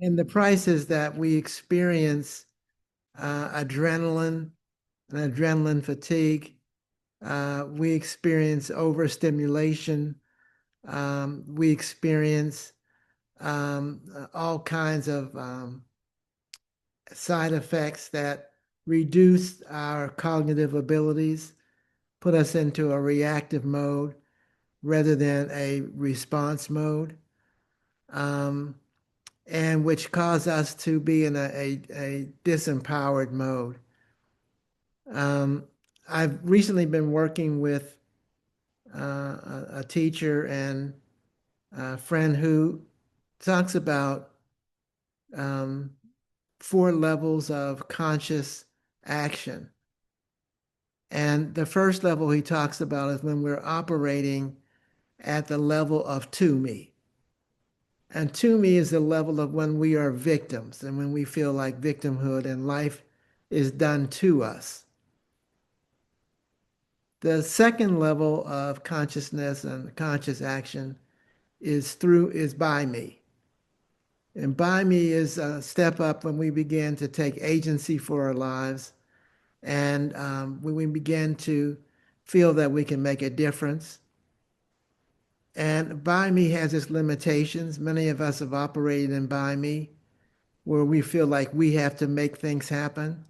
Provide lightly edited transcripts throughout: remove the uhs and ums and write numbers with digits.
And the price is that we experience adrenaline and adrenaline fatigue. We experience overstimulation. We experience all kinds of side effects that reduce our cognitive abilities, put us into a reactive mode rather than a response mode, um, and which cause us to be in a disempowered mode. Um, I've recently been working with a teacher and a friend who talks about um, four levels of conscious action. And the first level he talks about is when we're operating at the level of to me. And to me is the level of when we are victims and when we feel like victimhood and life is done to us. The second level of consciousness and conscious action is by me. And by me is a step up when we begin to take agency for our lives and when we begin to feel that we can make a difference. And by me has its limitations. Many of us have operated in by me where we feel like we have to make things happen.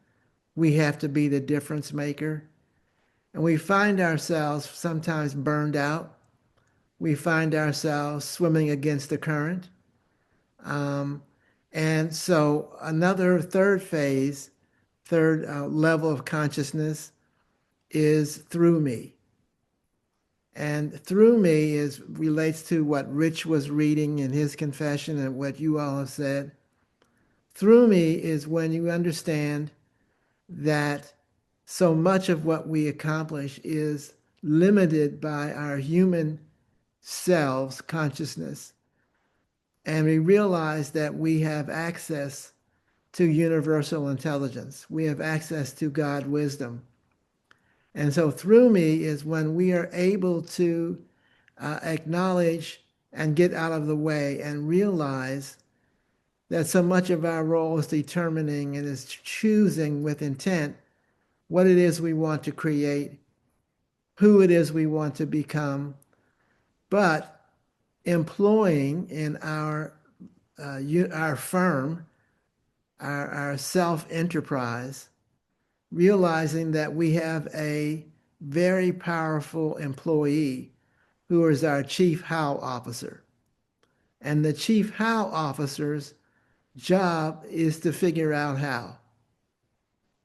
We have to be the difference maker. And we find ourselves sometimes burned out. We find ourselves swimming against the current. Um, and so, another third phase, third level of consciousness is through me. And through me is relates to what Rich was reading in his confession and what you all have said. Through me is when you understand that so much of what we accomplish is limited by our human selves consciousness. And we realize that we have access to universal intelligence. We have access to God wisdom. And so through me is when we are able to acknowledge and get out of the way and realize that so much of our role is determining and is choosing with intent what it is we want to create, who it is we want to become, but employing in our firm, our self enterprise, realizing that we have a very powerful employee who is our chief how officer. And the chief how officer's job is to figure out how.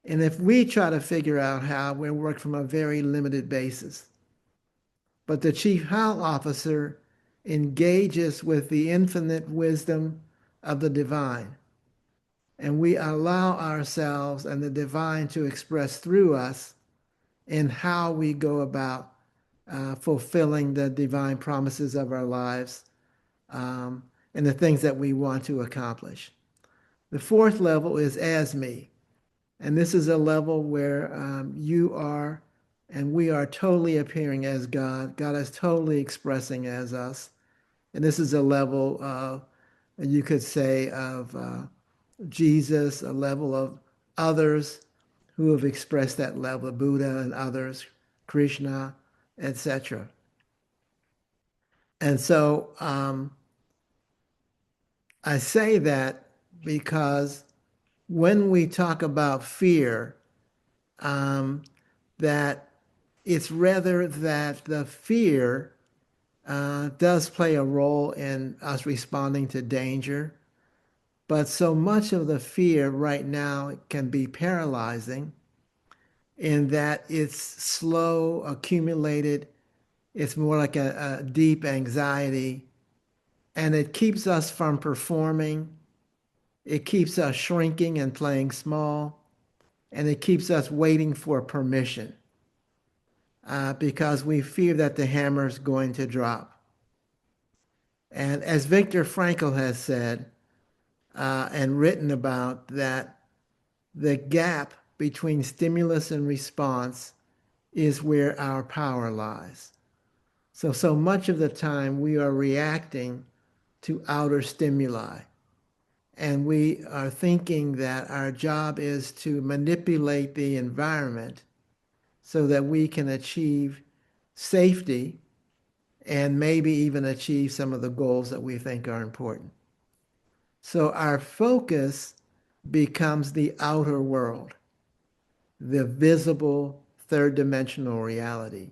And if we try to figure out how, we work from a very limited basis. But the chief how officer engages with the infinite wisdom of the divine. And we allow ourselves and the divine to express through us in how we go about fulfilling the divine promises of our lives um, and the things that we want to accomplish. The fourth level is as me. And this is a level where you are and we are totally appearing as God. God is totally expressing as us. And this is a level, you could say, of Jesus, a level of others who have expressed that level, Buddha and others, Krishna, etc. And so I say that because when we talk about fear, um, that it's rather that the fear does play a role in us responding to danger, but so much of the fear right now can be paralyzing in that it's slow, accumulated, it's more like a deep anxiety, and it keeps us from performing. It keeps us shrinking and playing small, and it keeps us waiting for permission because we fear that the hammer is going to drop. And as Viktor Frankl has said and written about, that the gap between stimulus and response is where our power lies. So much of the time we are reacting to outer stimuli. and we are thinking that our job is to manipulate the environment so that we can achieve safety and maybe even achieve some of the goals that we think are important. So our focus becomes the outer world, the visible third dimensional reality.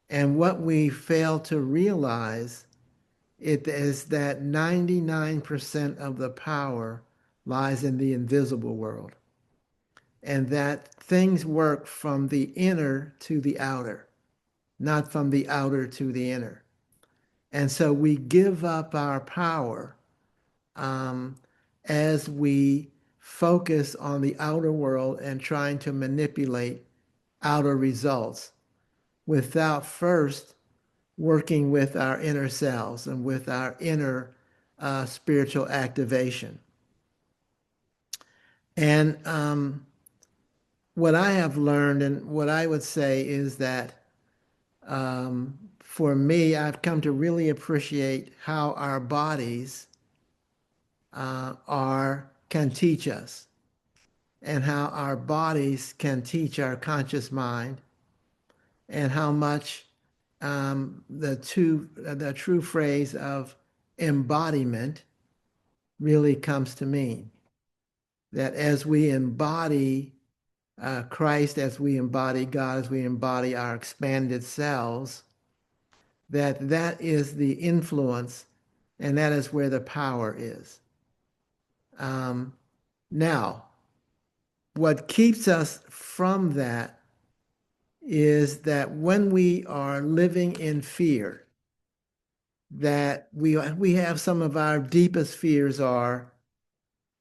And what we fail to realize it is that 99% of the power lies in the invisible world, and that things work from the inner to the outer, not from the outer to the inner. And so we give up our power um, as we focus on the outer world and trying to manipulate outer results without first working with our inner selves and with our inner spiritual activation. And what I have learned and what I would say is that for me, I've come to really appreciate how our bodies can teach us, and how our bodies can teach our conscious mind, and how much the true phrase of embodiment really comes to mean. That as we embody Christ, as we embody God, as we embody our expanded selves, that is the influence, and that is where the power is. Um, Now, what keeps us from that is that when we are living in fear, that we have some of our deepest fears I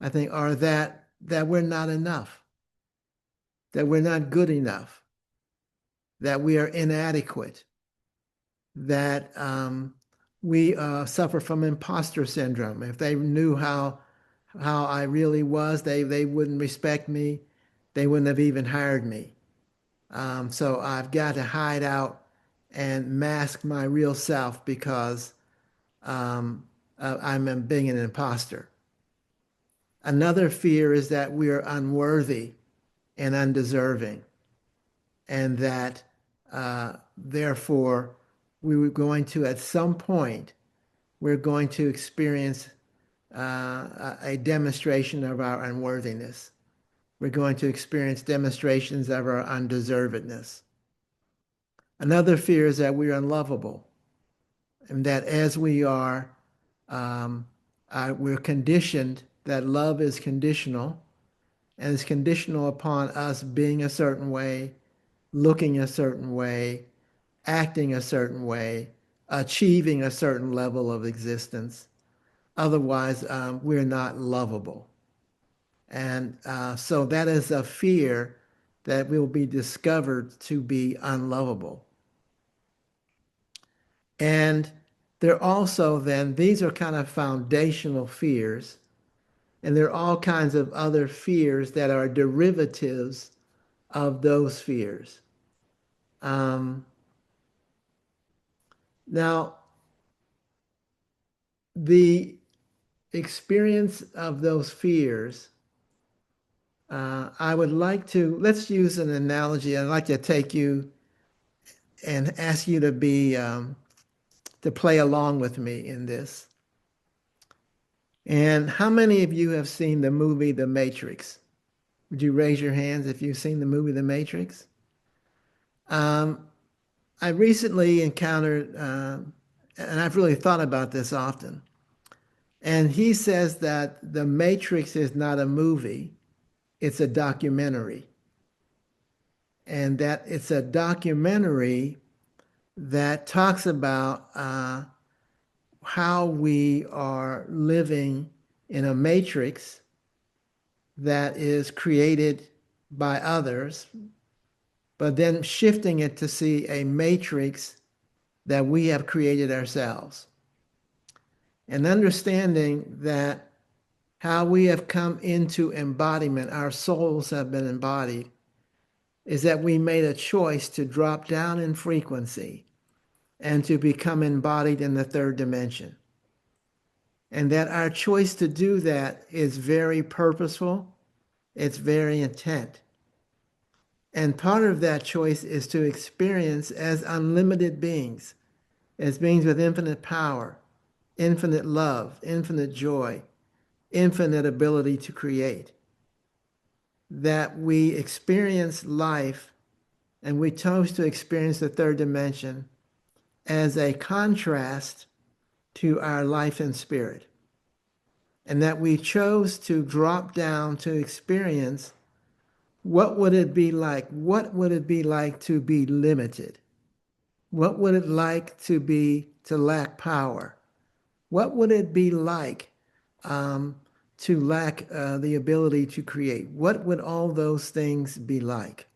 think, are that we're not enough, that we're not good enough, that we are inadequate, that we suffer from imposter syndrome. If they knew how I really was, they wouldn't respect me. They wouldn't have even hired me. So I've got to hide out and mask my real self because I'm being an imposter. Another fear is that we are unworthy and undeserving, and that therefore we were going to, at some point, we're going to experience a demonstration of our unworthiness. We're going to experience demonstrations of our undeservedness. Another fear is that we're unlovable, and that as we um, we're conditioned, that love is conditional, and it's conditional upon us being a certain way, looking a certain way, acting a certain way, achieving a certain level of existence. Otherwise, we're not lovable. And so that is a fear that will be discovered to be unlovable. And there also then, these are kind of foundational fears, and there are all kinds of other fears that are derivatives of those fears. Um, Now, the experience of those fears, I would like to, let's use an analogy. I'd like to take you and ask you to play along with me in this. And how many of you have seen the movie The Matrix? Would you raise your hands if you've seen the movie The Matrix? Um, I recently encountered, and I've really thought about this often, and he says that The Matrix is not a movie, it's a documentary. And that it's a documentary that talks about how we are living in a matrix that is created by others, but then shifting it to see a matrix that we have created ourselves. And understanding that how we have come into embodiment, our souls have been embodied, is that we made a choice to drop down in frequency and to become embodied in the third dimension. and that our choice to do that is very purposeful, it's very intent. And part of that choice is to experience as unlimited beings, as beings with infinite power, infinite love, infinite joy, infinite ability to create. That we experience life and we chose to experience the third dimension as a contrast to our life in spirit. And that we chose to drop down to experience what would it be like? What would it be like to be limited? What would it like to lack power? What would it be like to lack the ability to create? What would all those things be like?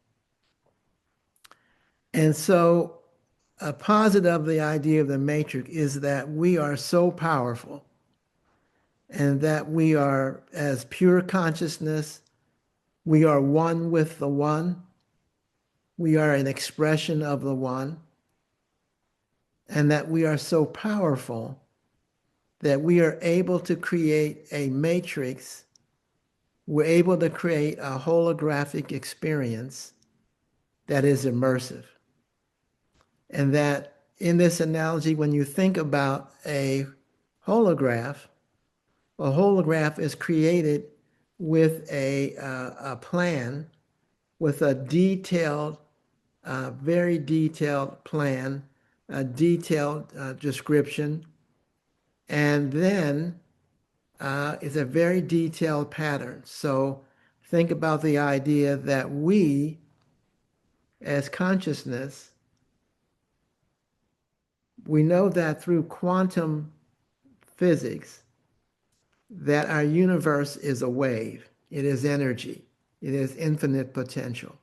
And so a positive of the idea of the matrix is that we are so powerful and that we are as pure consciousness, we are one with the one, we are an expression of the one, and that we are so powerful that we are able to create a matrix, we're able to create a holographic experience that is immersive. And that in this analogy, when you think about a holograph is created with a plan, with a detailed, very detailed plan, a detailed description, and then it's a very detailed pattern. So think about the idea that we, as consciousness, we know that through quantum physics, that our universe is a wave. It is energy. It is infinite potential.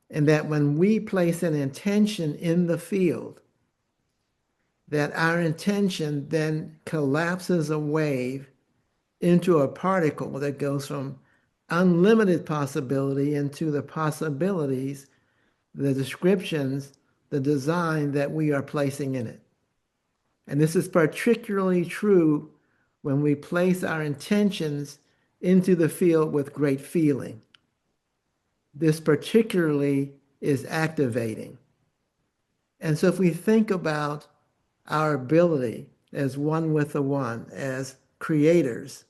And that when we place an intention in the field, that our intention then collapses a wave into a particle that goes from unlimited possibility into the possibilities, the descriptions, the design that we are placing in it. And this is particularly true when we place our intentions into the field with great feeling. This particularly is activating. And so if we think about our ability as one with the one, as creators,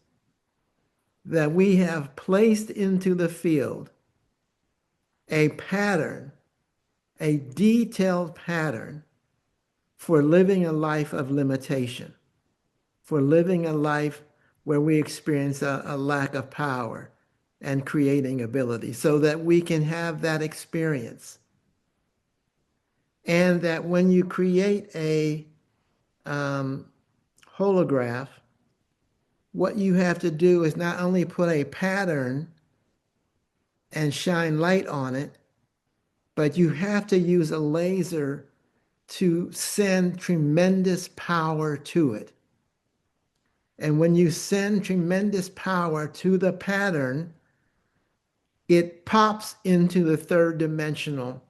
that we have placed into the field a pattern, a detailed pattern for living a life of limitation, for living a life where we experience a lack of power and creating ability, so that we can have that experience. And that when you create a holograph, what you have to do is not only put a pattern and shine light on it, but you have to use a laser to send tremendous power to it. And when you send tremendous power to the pattern, it pops into the third dimensional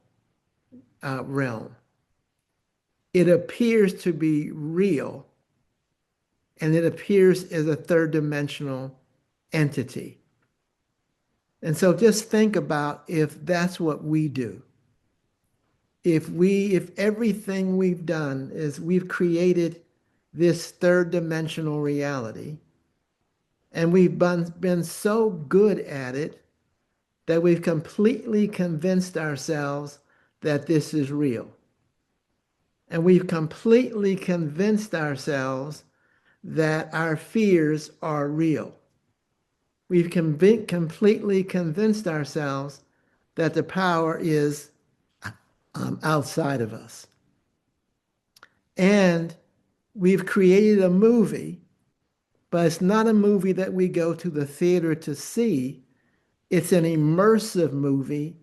realm. It appears to be real, and it appears as a third dimensional entity. And so just think about if that's what we do. If everything we've done is we've created this third dimensional reality, and we've been so good at it that we've completely convinced ourselves that this is real. And we've completely convinced ourselves that our fears are real. We've completely convinced ourselves that the power is outside of us. And we've created a movie, but it's not a movie that we go to the theater to see. It's an immersive movie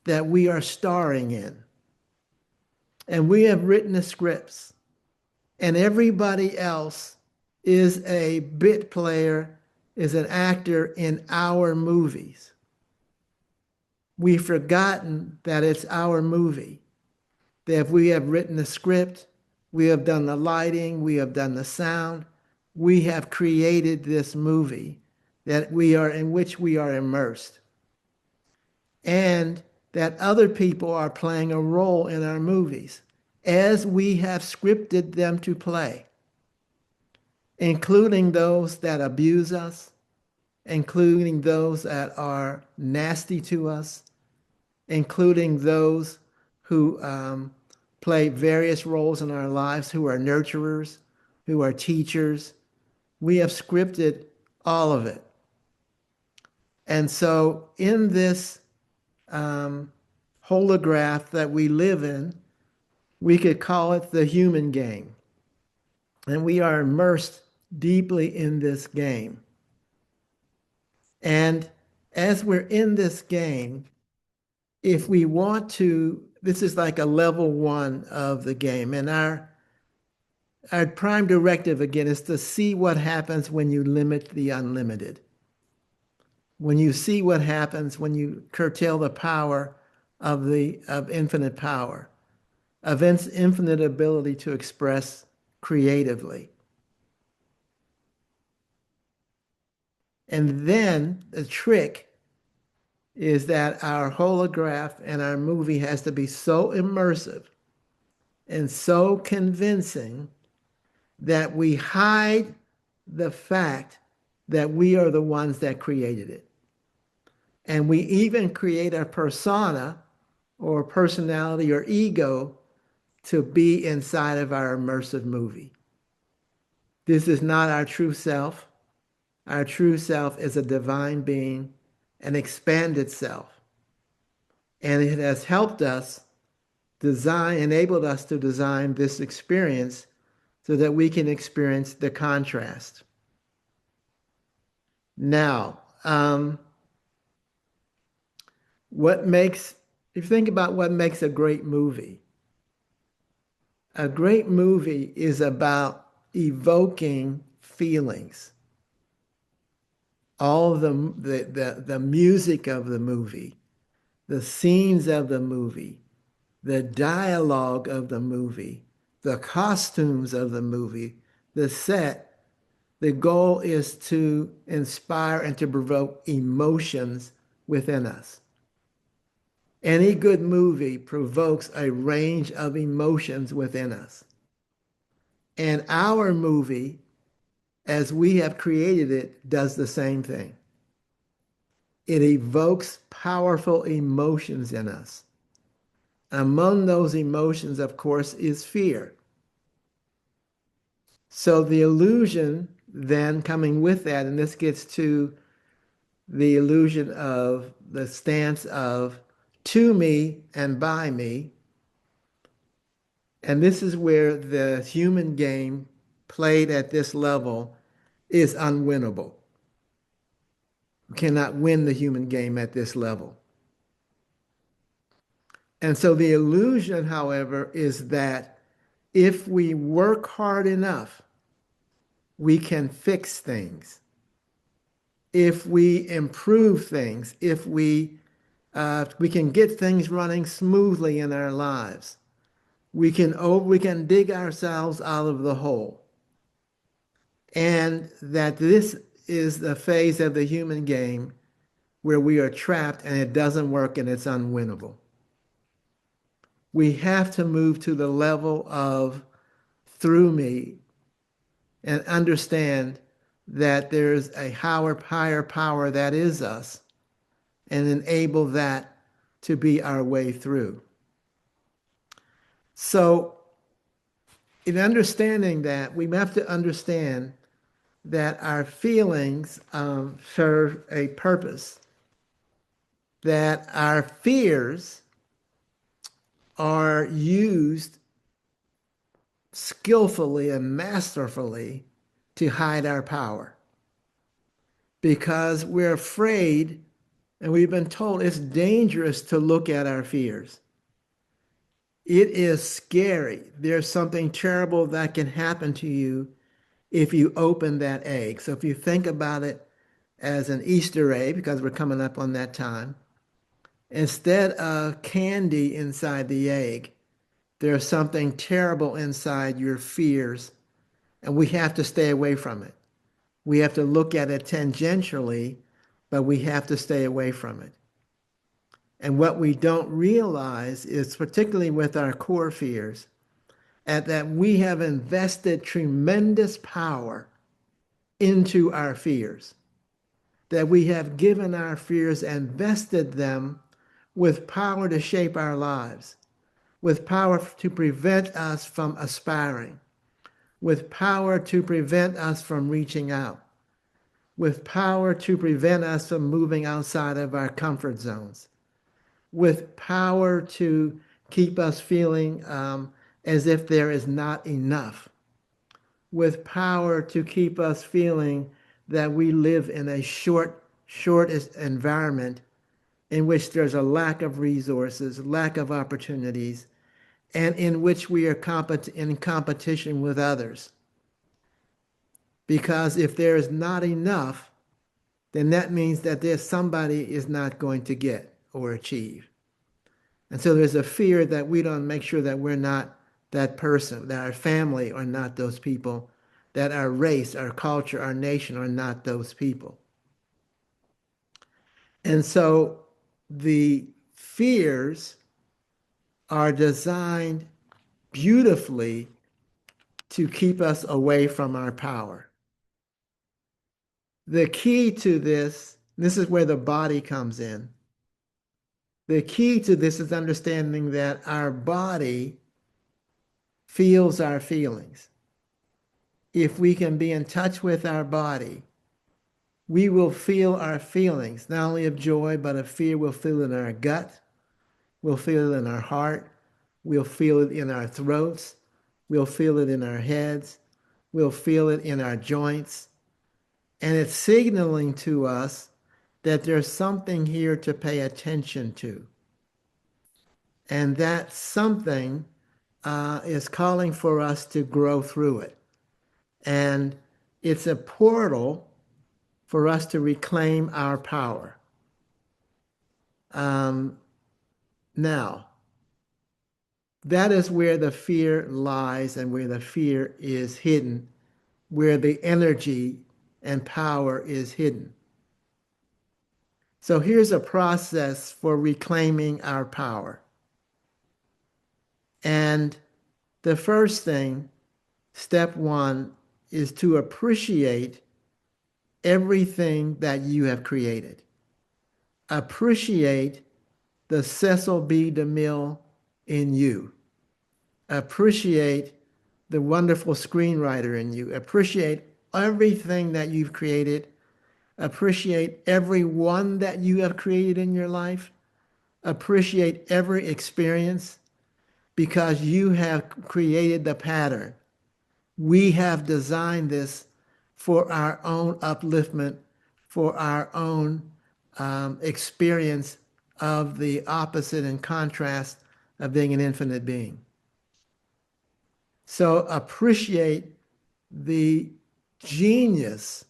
that we are starring in. And we have written the scripts, and everybody else is a bit player, is an actor in our movies. We've forgotten that it's our movie, that we have written the script, we have done the lighting, we have done the sound, we have created this movie that we are in which we are immersed, and that other people are playing a role in our movies as we have scripted them to play, including those that abuse us, including those that are nasty to us, including those who play various roles in our lives, who are nurturers, who are teachers. We have scripted all of it. And so, in this holograph that we live in, we could call it the human game. And we are immersed deeply in this game. And as we're in this game, if we want to, this is like a level one of the game. And our prime directive again is to see what happens when you limit the unlimited. When you see what happens when you curtail the power of infinite power, of infinite ability to express creatively. And then the trick is that our holograph and our movie has to be so immersive and so convincing that we hide the fact that we are the ones that created it. And we even create a persona or personality or ego to be inside of our immersive movie. This is not our true self. Our true self is a divine being, an expanded self. And it has helped us design, enabled us to design this experience so that we can experience the contrast. Now, if you think about what makes a great movie is about evoking feelings. All of the music of the movie, the scenes of the movie, the dialogue of the movie, the costumes of the movie, the set. The goal is to inspire and to provoke emotions within us. Any good movie provokes a range of emotions within us. And our movie, as we have created it, does the same thing. It evokes powerful emotions in us. Among those emotions, of course, is fear. So the illusion then coming with that, and this gets to the illusion of the stance of to me and by me. And this is where the human game played at this level is unwinnable. We cannot win the human game at this level. And so the illusion, however, is that if we work hard enough, we can fix things. If we improve things, if we can get things running smoothly in our lives, we can dig ourselves out of the hole. And that this is the phase of the human game where we are trapped and it doesn't work and it's unwinnable. We have to move to the level of through me and understand that there's a higher power that is us and enable that to be our way through. So in understanding that, we have to understand that our feelings serve a purpose, that our fears are used skillfully and masterfully to hide our power. Because we're afraid, and we've been told it's dangerous to look at our fears. It is scary. There's something terrible that can happen to you if you open that egg. So if you think about it as an Easter egg, because we're coming up on that time, instead of candy inside the egg, there's something terrible inside your fears and we have to stay away from it. We have to look at it tangentially, but we have to stay away from it. And what we don't realize is, particularly with our core fears, at that we have invested tremendous power into our fears, that we have given our fears and vested them with power to shape our lives, with power to prevent us from aspiring, with power to prevent us from reaching out, with power to prevent us from moving outside of our comfort zones, with power to keep us feeling as if there is not enough, with power to keep us feeling that we live in a shortest environment in which there's a lack of resources, lack of opportunities, and in which we are in competition with others. Because if there is not enough, then that means that there's somebody is not going to get or achieve. And so there's a fear that we don't make sure that we're not that person, that our family are not those people, that our race, our culture, our nation are not those people. And so the fears are designed beautifully to keep us away from our power. The key to this is where the body comes in. The key to this is understanding that our body feels our feelings. If we can be in touch with our body, we will feel our feelings, not only of joy, but of fear. We'll feel it in our gut. We'll feel it in our heart. We'll feel it in our throats. We'll feel it in our heads. We'll feel it in our joints. And it's signaling to us that there's something here to pay attention to. And that something is calling for us to grow through it. And it's a portal for us to reclaim our power. Now, that is where the fear lies and where the fear is hidden, where the energy and power is hidden. So here's a process for reclaiming our power. And the first thing, step one, is to appreciate everything that you have created. Appreciate the Cecil B. DeMille in you. Appreciate the wonderful screenwriter in you. Appreciate everything that you've created. Appreciate everyone that you have created in your life. Appreciate every experience, because you have created the pattern. We have designed this for our own upliftment, for our own experience of the opposite and contrast of being an infinite being. So appreciate the genius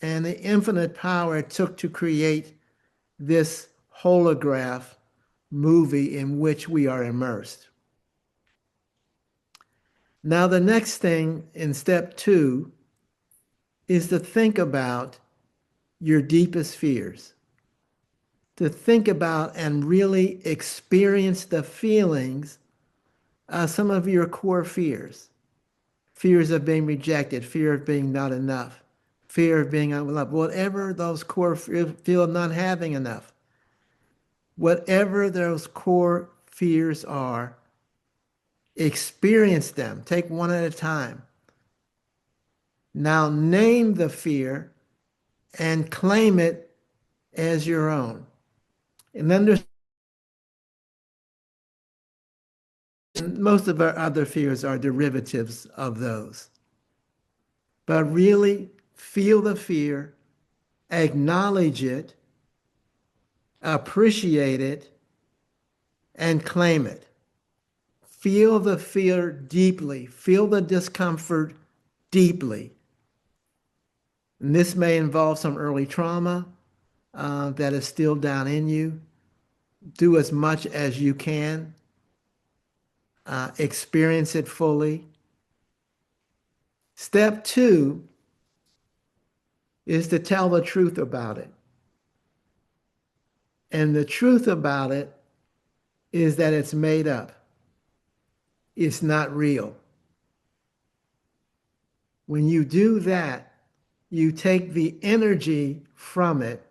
and the infinite power it took to create this holograph movie in which we are immersed. Now, the next thing in step two is to think about your deepest fears, to think about and really experience the feelings of some of your core fears. Fears of being rejected, fear of being not enough, fear of being unloved, whatever those core feel of not having enough. Whatever those core fears are, experience them. Take one at a time. Now name the fear and claim it as your own. And understand most of our other fears are derivatives of those. But really feel the fear, acknowledge it, appreciate it, and claim it. Feel the fear deeply. Feel the discomfort deeply. And this may involve some early trauma that is still down in you. Do as much as you can. Experience it fully. Step two is to tell the truth about it. And the truth about it is that it's made up. It's not real. When you do that, you take the energy from it,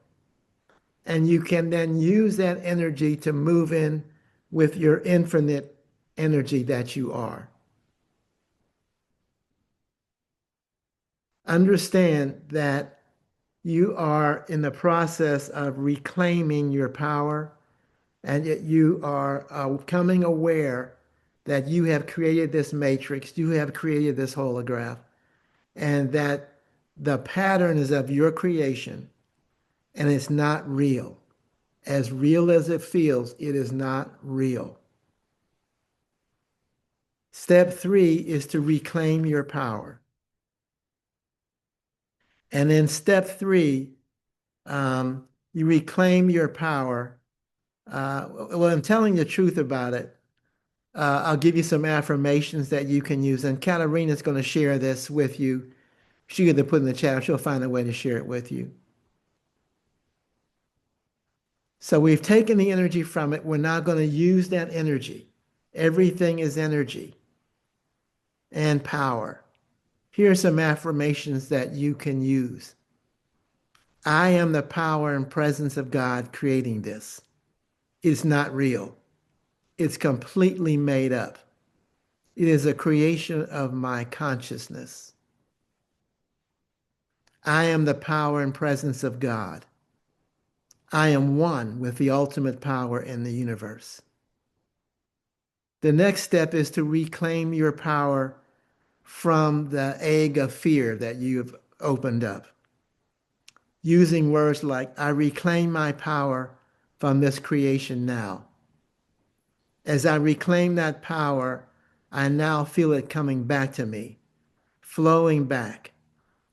and you can then use that energy to move in with your infinite energy that you are. Understand that you are in the process of reclaiming your power, and yet you are becoming aware that you have created this matrix, you have created this holograph, and that the pattern is of your creation, and it's not real. As real as it feels, it is not real. Step three is to reclaim your power. And in step three, you reclaim your power. Well, I'm telling the truth about it. I'll give you some affirmations that you can use. And Katarina's going to share this with you. She either put in the chat or she'll find a way to share it with you. So we've taken the energy from it. We're now going to use that energy. Everything is energy and power. Here are some affirmations that you can use. I am the power and presence of God creating this. It's not real. It's completely made up. It is a creation of my consciousness. I am the power and presence of God. I am one with the ultimate power in the universe. The next step is to reclaim your power from the egg of fear that you've opened up, using words like, I reclaim my power from this creation now. As I reclaim that power, I now feel it coming back to me, flowing back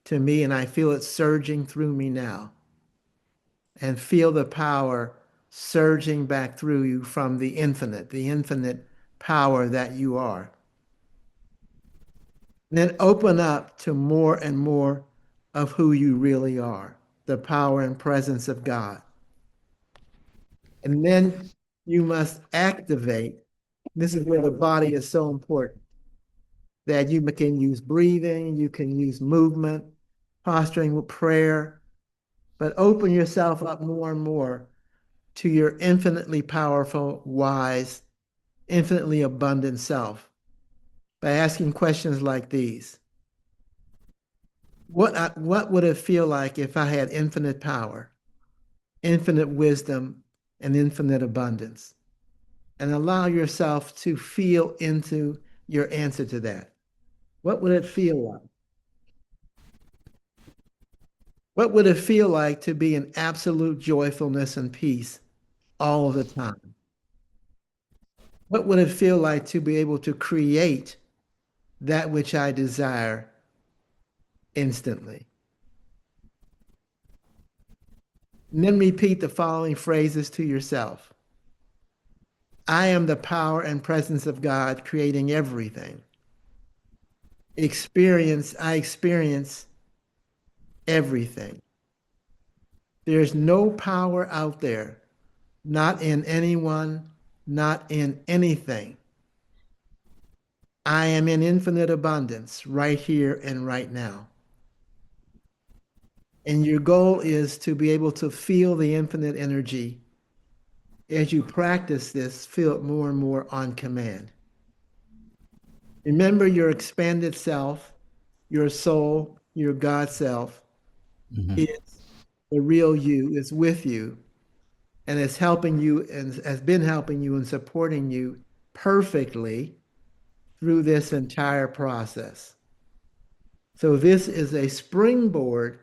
to me, and I feel it surging through me now. And feel the power surging back through you from the infinite power that you are. And then open up to more and more of who you really are, the power and presence of God. And then you must activate. This is where the body is so important, that you can use breathing, you can use movement, posturing with prayer, but open yourself up more and more to your infinitely powerful, wise, infinitely abundant self by asking questions like these. What would it feel like if I had infinite power, infinite wisdom, and infinite abundance? And allow yourself to feel into your answer to that. What would it feel like? What would it feel like to be in absolute joyfulness and peace all of the time? What would it feel like to be able to create that which I desire instantly? And then repeat the following phrases to yourself. I am the power and presence of God creating everything. I experience everything. There's no power out there, not in anyone, not in anything. I am in infinite abundance right here and right now. And your goal is to be able to feel the infinite energy. As you practice this, feel it more and more on command. Remember your expanded self, your soul, your God self Mhm. is the real you, is with you, and is helping you and has been helping you and supporting you perfectly through this entire process. So this is a springboard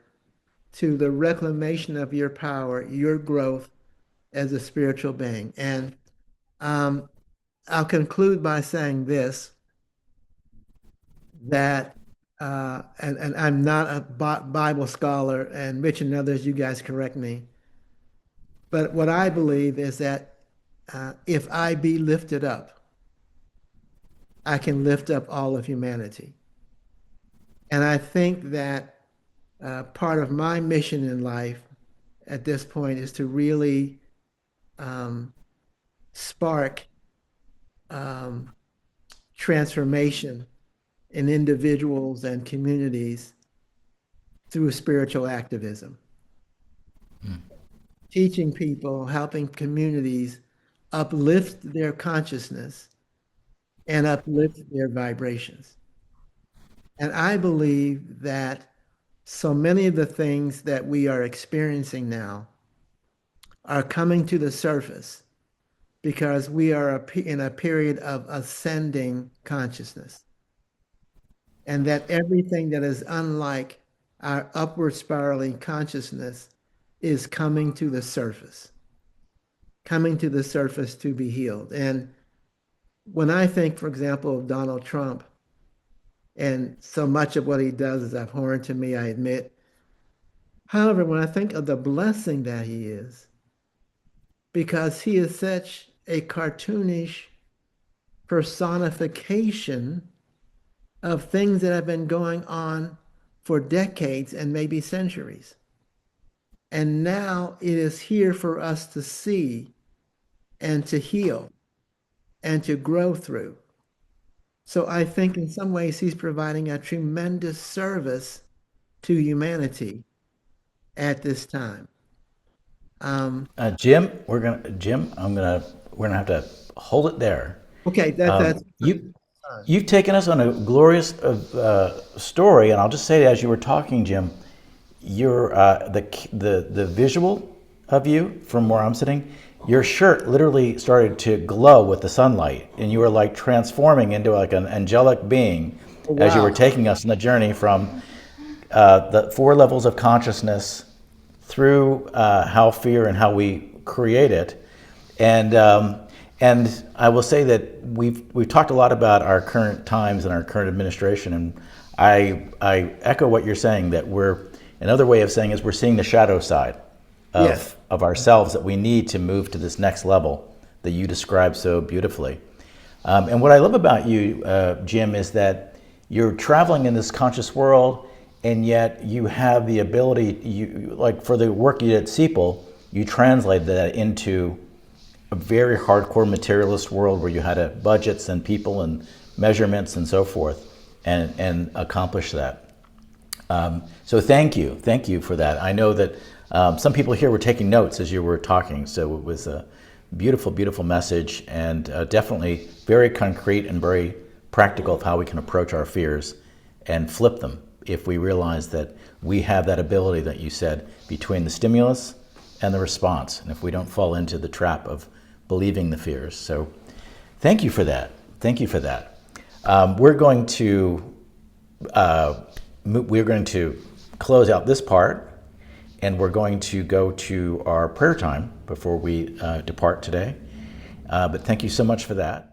to the reclamation of your power, your growth as a spiritual being. And um, I'll conclude by saying this, that, and I'm not a Bible scholar, and Rich and others, you guys correct me, but what I believe is that if I be lifted up, I can lift up all of humanity. And I think that part of my mission in life at this point is to really um, spark um, transformation in individuals and communities through spiritual activism, teaching people, helping communities uplift their consciousness and uplift their vibrations. And I believe that so many of the things that we are experiencing now are coming to the surface because we are in a period of ascending consciousness. And that everything that is unlike our upward spiraling consciousness is coming to the surface to be healed. And when I think, for example, of Donald Trump, and so much of what he does is abhorrent to me, I admit. However, when I think of the blessing that he is, because he is such a cartoonish personification of things that have been going on for decades and maybe centuries. And now it is here for us to see and to heal and to grow through. So I think in some ways he's providing a tremendous service to humanity at this time. Um, We're gonna have to hold it there. okay, that's fine. You've taken us on a glorious story, and I'll just say as you were talking, Jim, your the visual of you from where I'm sitting, your shirt literally started to glow with the sunlight, and you were like transforming into like an angelic being as you were Wow. taking us on the journey from the four levels of consciousness through how fear and how we create it, and and I will say that we've talked a lot about our current times and our current administration, and I echo what you're saying, that we're, another way of saying is we're seeing the shadow side Yes. of ourselves that we need to move to this next level that you described so beautifully. And what I love about you, Jim, is that you're traveling in this conscious world, and yet you have the ability, you, like for the work you did at Seipel, you translated that into a very hardcore materialist world where you had budgets and people and measurements and so forth, and accomplish that. So thank you for that. I know that some people here were taking notes as you were talking, so it was a beautiful, beautiful message, and definitely very concrete and very practical of how we can approach our fears and flip them if we realize that we have that ability that you said between the stimulus and the response, and if we don't fall into the trap of believing the fears. So thank you for that. Thank you for that. We're going to close out this part, and we're going to go to our prayer time before we depart today. But thank you so much for that.